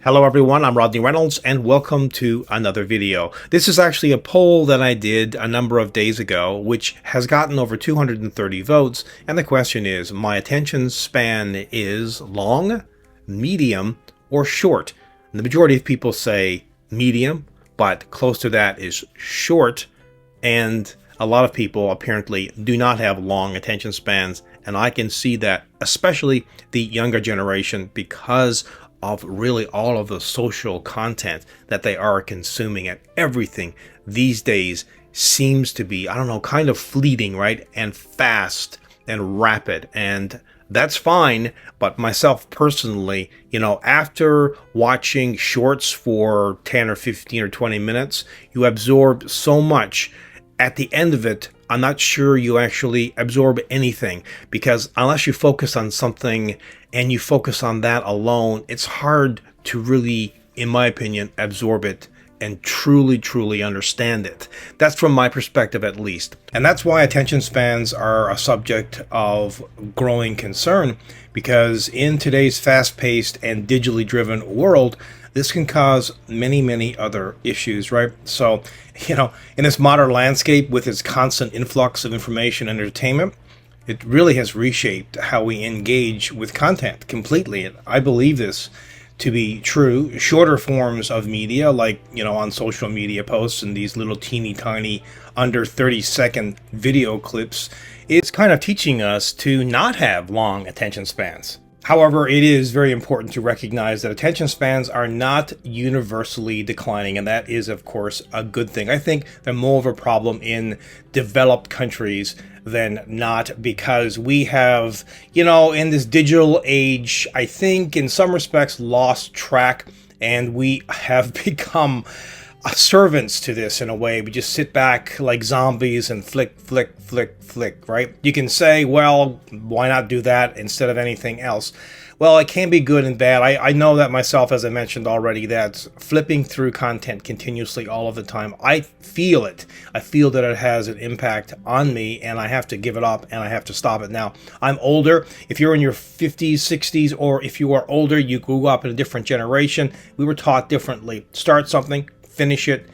Hello everyone, I'm Rodney Reynolds and welcome to another video. This is actually a poll that I did a number of days ago which has gotten over 230 votes, and the question is, my attention span is long, medium, or short? And the majority of people say medium, but close to that is short, and a lot of people apparently do not have long attention spans, and I can see that, especially the younger generation, because of really all of the social content that they are consuming, and everything these days seems to be, I don't know, kind of fleeting, right? And fast and rapid. And that's fine, but myself personally, after watching shorts for 10 or 15 or 20 minutes, you absorb so much. At the end of it, I'm not sure you actually absorb anything, because unless you focus on something and you focus on that alone, it's hard to really, in my opinion, absorb it and truly understand it. That's from my perspective, at least. And that's why attention spans are a subject of growing concern, because in today's fast-paced and digitally driven world, this can cause many other issues, right? So, in this modern landscape with its constant influx of information and entertainment, it really has reshaped how we engage with content completely. And I believe this to be true. Shorter forms of media, like, on social media posts and these little teeny tiny under 30-second video clips, is kind of teaching us to not have long attention spans. However, it is very important to recognize that attention spans are not universally declining, and that is, of course, a good thing. I think they're more of a problem in developed countries than not, because we have, in this digital age, I think in some respects lost track, and we have become servants to this in a way. We just sit back like zombies and flick, right? You can say, well, why not do that instead of anything else? Well, it can be good and bad. I know that myself, as I mentioned already, that flipping through content continuously all of the time, I feel it. I feel that it has an impact on me, and I have to give it up and I have to stop it. Now, I'm older. If you're in your 50s, 60s, or if you are older, you grew up in a different generation, we were taught differently. Start something, finish it,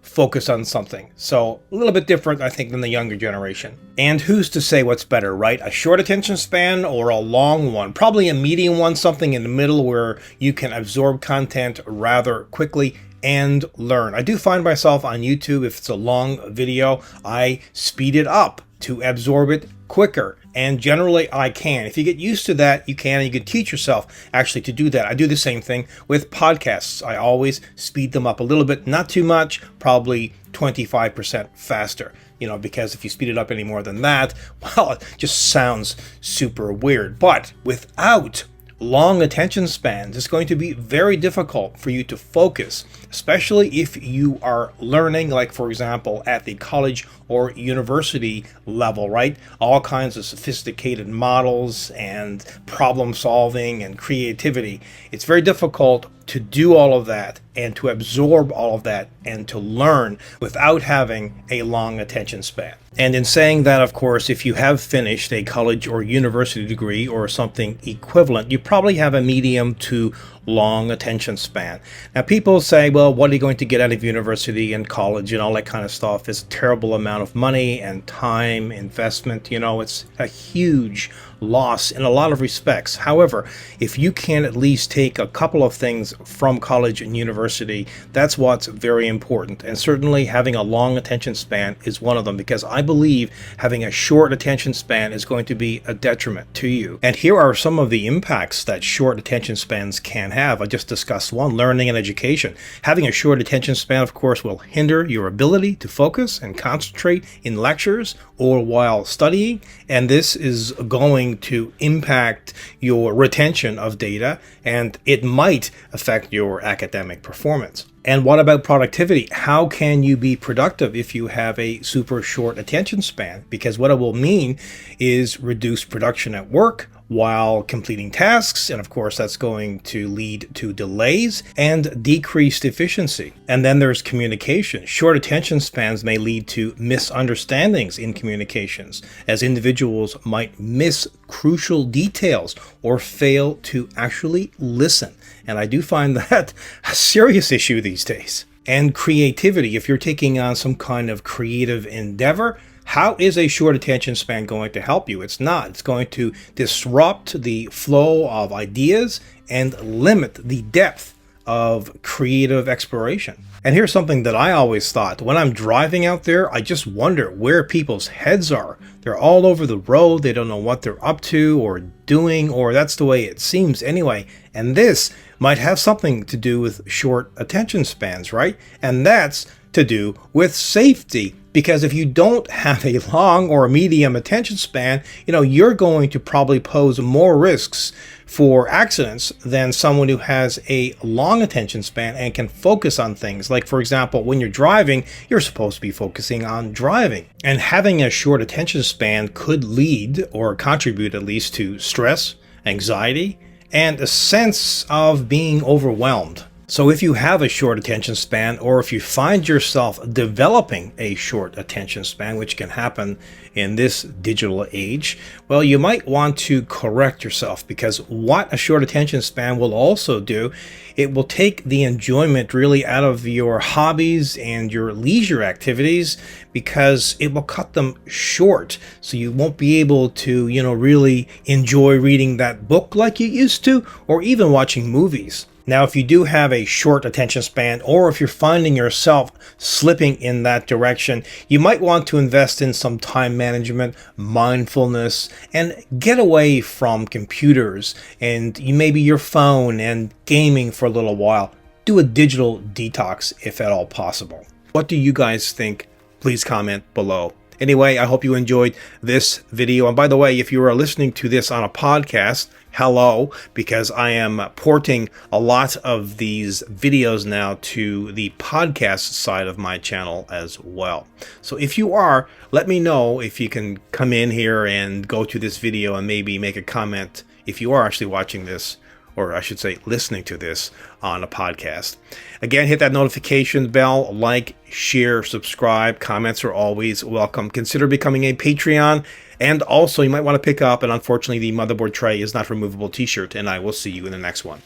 focus on something. So a little bit different, I think, than the younger generation. And who's to say what's better, right? A short attention span or a long one? Probably a medium one, something in the middle where you can absorb content rather quickly and learn. I do find myself on YouTube, if it's a long video, I speed it up to absorb it quicker. And generally I can. If you get used to that, you can, and you can teach yourself actually to do that. I do the same thing with podcasts. I always speed them up a little bit, not too much, probably 25% faster, because if you speed it up any more than that, well, it just sounds super weird. But without long attention spans, it's going to be very difficult for you to focus, especially if you are learning, like, for example, at the college or university level, right? All kinds of sophisticated models and problem solving and creativity. It's very difficult to do all of that and to absorb all of that and to learn without having a long attention span. And in saying that, of course, if you have finished a college or university degree or something equivalent, you probably have a medium to long attention span. Now, people say, well, what are you going to get out of university and college and all that kind of stuff? It's a terrible amount of money and time investment. It's a huge loss in a lot of respects. However, if you can at least take a couple of things from college and university, that's what's very important. And certainly having a long attention span is one of them, because I believe having a short attention span is going to be a detriment to you. And here are some of the impacts that short attention spans can have. I just discussed one: learning and education. Having a short attention span, of course, will hinder your ability to focus and concentrate in lectures or while studying, and this is going to impact your retention of data, and it might affect your academic performance. And what about productivity? How can you be productive if you have a super short attention span? Because what it will mean is reduced production at work, while completing tasks, and of course that's going to lead to delays and decreased efficiency. And then there's communication. Short attention spans may lead to misunderstandings in communications, as individuals might miss crucial details or fail to actually listen. And I do find that a serious issue these days. And creativity. If you're taking on some kind of creative endeavor, how is a short attention span going to help you? It's not. It's going to disrupt the flow of ideas and limit the depth of creative exploration. And here's something that I always thought. When I'm driving out there, I just wonder where people's heads are. They're all over the road. They don't know what they're up to or doing, or that's the way it seems anyway. And this might have something to do with short attention spans, right? And that's to do with safety. Because if you don't have a long or medium attention span, you're going to probably pose more risks for accidents than someone who has a long attention span and can focus on things. Like, for example, when you're driving, you're supposed to be focusing on driving. And having a short attention span could lead, or contribute at least, to stress, anxiety, and a sense of being overwhelmed. So if you have a short attention span, or if you find yourself developing a short attention span, which can happen in this digital age, well, you might want to correct yourself, because what a short attention span will also do, it will take the enjoyment really out of your hobbies and your leisure activities, because it will cut them short. So you won't be able to, really enjoy reading that book like you used to, or even watching movies. Now, if you do have a short attention span, or if you're finding yourself slipping in that direction, you might want to invest in some time management, mindfulness, and get away from computers and maybe your phone and gaming for a little while. Do a digital detox if at all possible. What do you guys think? Please comment below. Anyway, I hope you enjoyed this video. And by the way, if you are listening to this on a podcast, hello, because I am porting a lot of these videos now to the podcast side of my channel as well. So if you are, let me know if you can come in here and go to this video and maybe make a comment if you are actually watching this, or I should say listening to this on a podcast. Again, hit that notification bell, like, share, subscribe. Comments are always welcome. Consider becoming a Patreon. And also, you might want to pick up, and unfortunately, the Motherboard Tray is not removable t-shirt, and I will see you in the next one.